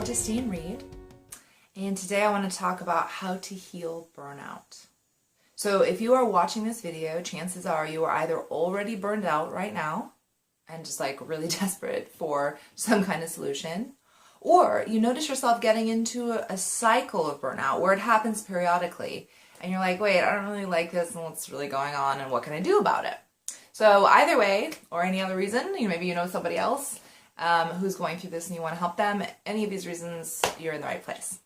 Justine Reed, and today I want to talk about how to heal burnout. So if you are watching this video, chances are you are either already burned out right now and just like really desperate for some kind of solution, or you notice yourself getting into a cycle of burnout where it happens periodically and you're like, wait, I don't really like this and what's really going on and what can I do about it? So either way, or any other reason, maybe you know somebody else who's going through this and you want to help them, any of these reasons, you're in the right place.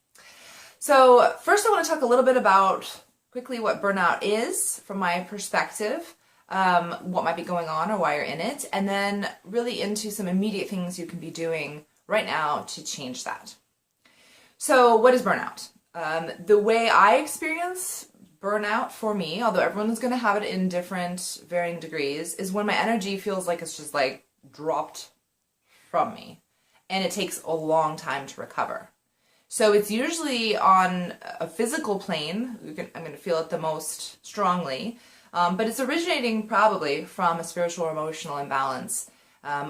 So first I want to talk a little bit about quickly what burnout is from my perspective, what might be going on or why you're in it, and then really into some immediate things you can be doing right now to change that. So what is burnout? The way I experience burnout for me, although everyone's going to have it in different varying degrees, is when my energy feels like it's just like dropped from me, and it takes a long time to recover. So it's usually on a physical plane. I'm going to feel it the most strongly, but it's originating probably from a spiritual or emotional imbalance,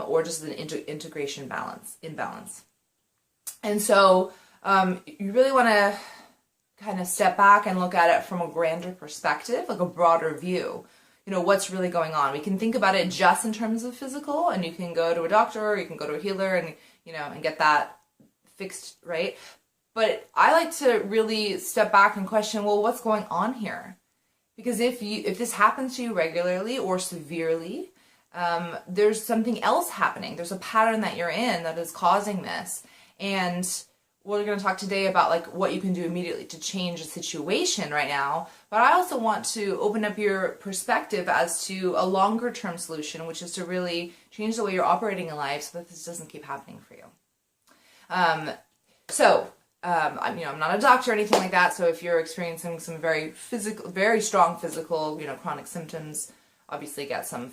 or just an integration imbalance. And so you really want to kind of step back and look at it from a grander perspective, like a broader view. What's really going on. We can think about it just in terms of physical, and you can go to a doctor or you can go to a healer and, and get that fixed, right? But I like to really step back and question, well, what's going on here? Because if this happens to you regularly or severely, there's something else happening. There's a pattern that you're in that is causing this. And we're going to talk today about like what you can do immediately to change the situation right now. But I also want to open up your perspective as to a longer term solution, which is to really change the way you're operating in life so that this doesn't keep happening for you. I'm not a doctor or anything like that. So if you're experiencing some very strong physical, chronic symptoms, obviously get some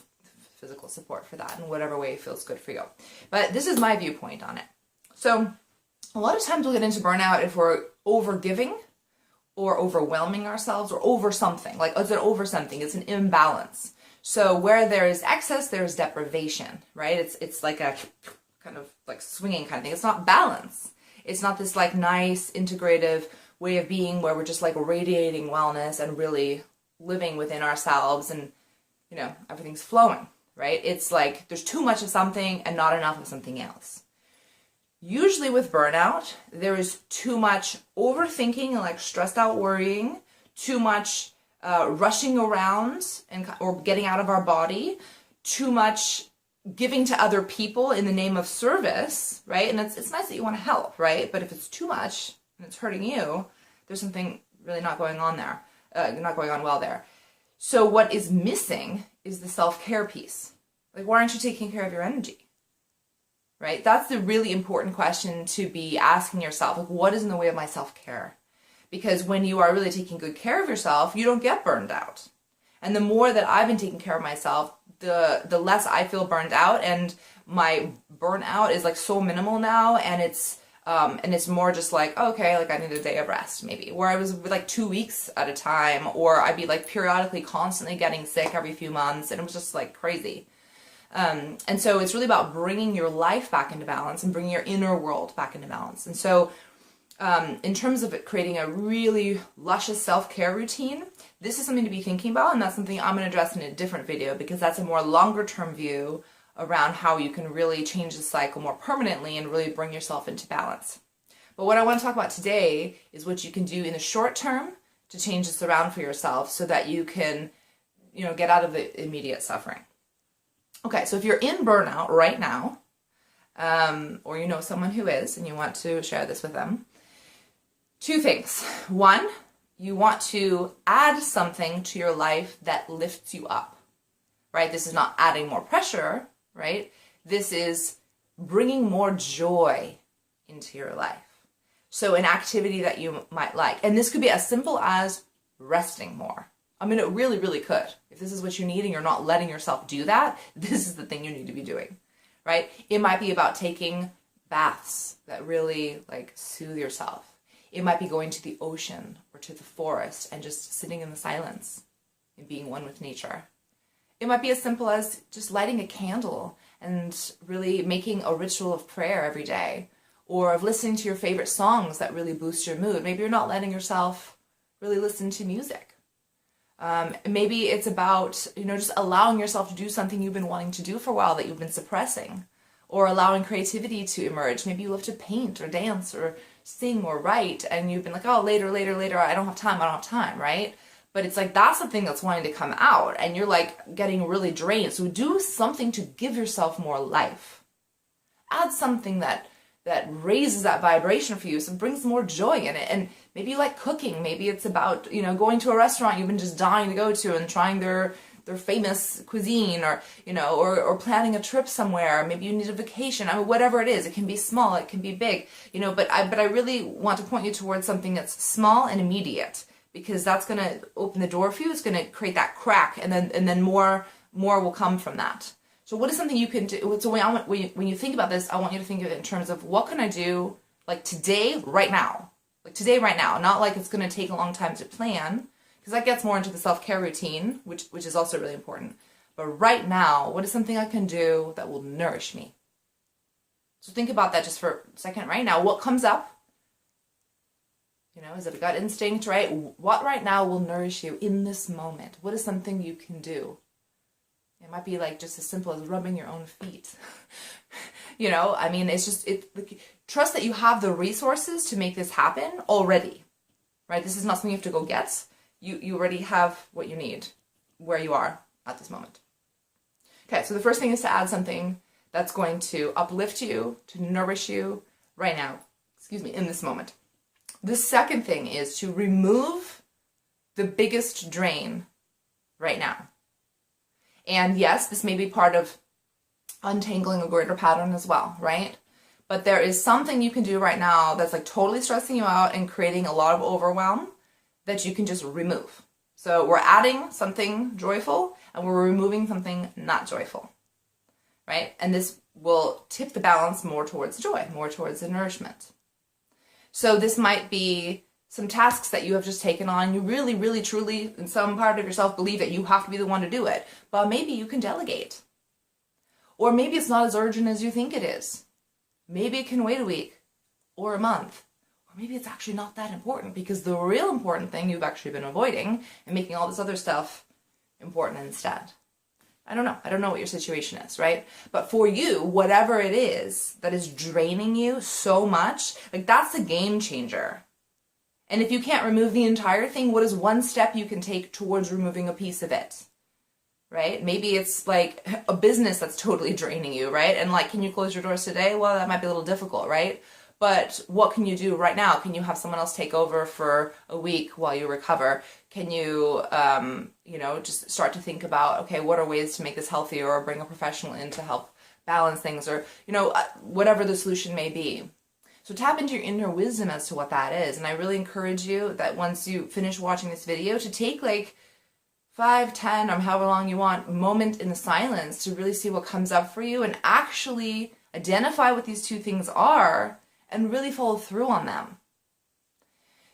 physical support for that in whatever way feels good for you. But this is my viewpoint on it. So a lot of times we'll get into burnout if we're over-giving or overwhelming ourselves or over something. Like, it's an over something. It's an imbalance. So where there is excess, there's deprivation, right? It's like a kind of like swinging kind of thing. It's not balance. It's not this like nice integrative way of being where we're just like radiating wellness and really living within ourselves and, everything's flowing, right? It's like there's too much of something and not enough of something else. Usually with burnout, there is too much overthinking and like stressed out worrying, too much rushing around or getting out of our body, too much giving to other people in the name of service, right? And it's nice that you want to help, right? But if it's too much and it's hurting you, there's something really not going on there, not going on well there. So what is missing is the self-care piece. Like, why aren't you taking care of your energy? Right? That's the really important question to be asking yourself. Like, what is in the way of my self-care? Because when you are really taking good care of yourself, you don't get burned out. And the more that I've been taking care of myself, the less I feel burned out, and my burnout is like so minimal now, and it's more just like, okay, like I need a day of rest maybe, where I was like 2 weeks at a time, or I'd be like periodically constantly getting sick every few months, and it was just like crazy. And so it's really about bringing your life back into balance and bringing your inner world back into balance. And so in terms of creating a really luscious self-care routine, this is something to be thinking about, and that's something I'm going to address in a different video, because that's a more longer term view around how you can really change the cycle more permanently and really bring yourself into balance. But what I want to talk about today is what you can do in the short term to change this around for yourself so that you can, get out of the immediate suffering. Okay, so if you're in burnout right now, or you know someone who is and you want to share this with them, two things. One, you want to add something to your life that lifts you up, right? This is not adding more pressure, right? This is bringing more joy into your life. So an activity that you might like. And this could be as simple as resting more. I mean, it really, really could. If this is what you need and you're not letting yourself do that, this is the thing you need to be doing, right? It might be about taking baths that really like soothe yourself. It might be going to the ocean or to the forest and just sitting in the silence and being one with nature. It might be as simple as just lighting a candle and really making a ritual of prayer every day, or of listening to your favorite songs that really boost your mood. Maybe you're not letting yourself really listen to music. Maybe it's about, just allowing yourself to do something you've been wanting to do for a while that you've been suppressing, or allowing creativity to emerge. Maybe you love to paint or dance or sing or write, and you've been like, oh, later, I don't have time, right? But it's like, that's the thing that's wanting to come out, and you're like getting really drained. So do something to give yourself more life. Add something that raises that vibration for you, so it brings more joy in it. And maybe you like cooking. Maybe it's about, going to a restaurant you've been just dying to go to and trying their famous cuisine, or, or planning a trip somewhere. Maybe you need a vacation. I mean, whatever it is, it can be small, it can be big, but I really want to point you towards something that's small and immediate, because that's going to open the door for you. It's going to create that crack, and then more will come from that. So what is something you can do? So when you think about this, I want you to think of it in terms of, what can I do like today, right now? Like today, right now. Not like it's going to take a long time to plan, because that gets more into the self-care routine, which is also really important. But right now, what is something I can do that will nourish me? So think about that just for a second. Right now, what comes up? Is it a gut instinct, right? What right now will nourish you in this moment? What is something you can do? It might be like just as simple as rubbing your own feet. It's just, trust that you have the resources to make this happen already, right? This is not something you have to go get. You already have what you need where you are at this moment. Okay, so the first thing is to add something that's going to uplift you, to nourish you right now, in this moment. The second thing is to remove the biggest drain right now. And yes, this may be part of untangling a greater pattern as well, right? But there is something you can do right now that's like totally stressing you out and creating a lot of overwhelm that you can just remove. So we're adding something joyful and we're removing something not joyful, right? And this will tip the balance more towards joy, more towards the nourishment. So this might be some tasks that you have just taken on. You really, really, truly, in some part of yourself, believe that you have to be the one to do it. But maybe you can delegate. Or maybe it's not as urgent as you think it is. Maybe it can wait a week or a month. Or maybe it's actually not that important, because the real important thing you've actually been avoiding and making all this other stuff important instead. I don't know what your situation is, right? But for you, whatever it is that is draining you so much, like that's a game changer. And if you can't remove the entire thing, what is one step you can take towards removing a piece of it, right? Maybe it's like a business that's totally draining you, right? And like, can you close your doors today? Well, that might be a little difficult, right? But what can you do right now? Can you have someone else take over for a week while you recover? Can you, just start to think about, okay, what are ways to make this healthier, or bring a professional in to help balance things, or, whatever the solution may be. So tap into your inner wisdom as to what that is. And I really encourage you that once you finish watching this video, to take like 5, 10, or however long you want, moment in the silence to really see what comes up for you and actually identify what these two things are and really follow through on them.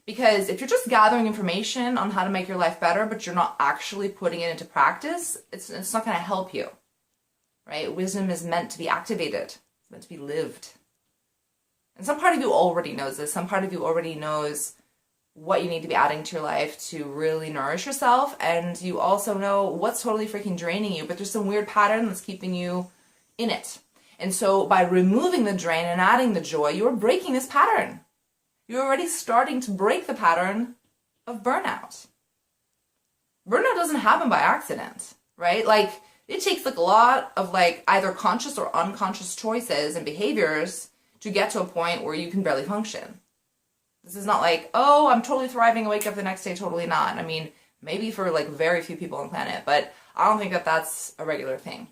Because if you're just gathering information on how to make your life better, but you're not actually putting it into practice, it's not going to help you, right? Wisdom is meant to be activated. It's meant to be lived. And some part of you already knows this. Some part of you already knows what you need to be adding to your life to really nourish yourself. And you also know what's totally freaking draining you, but there's some weird pattern that's keeping you in it. And so by removing the drain and adding the joy, you're breaking this pattern. You're already starting to break the pattern of burnout. Burnout doesn't happen by accident, right? Like, it takes like a lot of like either conscious or unconscious choices and behaviors to get to a point where you can barely function. This is not like, oh, I'm totally thriving and wake up the next day, totally not. I mean, maybe for like very few people on the planet, but I don't think that that's a regular thing.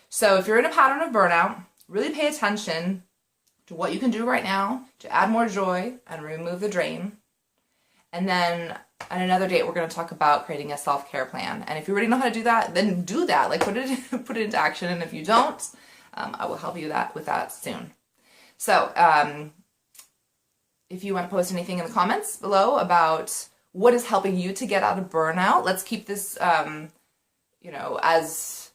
So if you're in a pattern of burnout, really pay attention to what you can do right now to add more joy and remove the drain. And then on another date, we're going to talk about creating a self-care plan. And if you already know how to do that, then do that. Like put it into action. And if you don't, I will help you with that soon. So if you want to post anything in the comments below about what is helping you to get out of burnout. Let's keep this, you know, as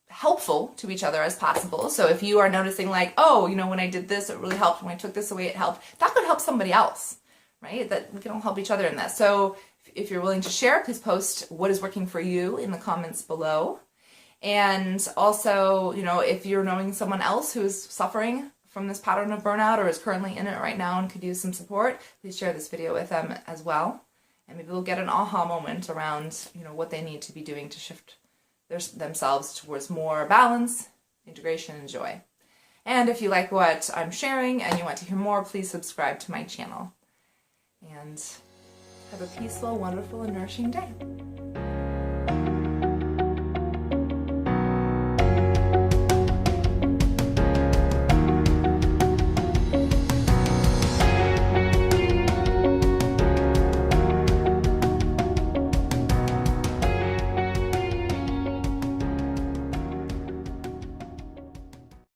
helpful to each other as possible. So if you are noticing like, oh, you know, when I did this, it really helped. When I took this away, it helped. That could help somebody else, right? That we can all help each other in that. So if you're willing to share, please post what is working for you in the comments below. And also, you know, if you're knowing someone else who is suffering from this pattern of burnout or is currently in it right now and could use some support, please share this video with them as well. And maybe they'll get an aha moment around, you know, what they need to be doing to shift themselves towards more balance, integration, and joy. And if you like what I'm sharing and you want to hear more, please subscribe to my channel. And have a peaceful, wonderful, and nourishing day.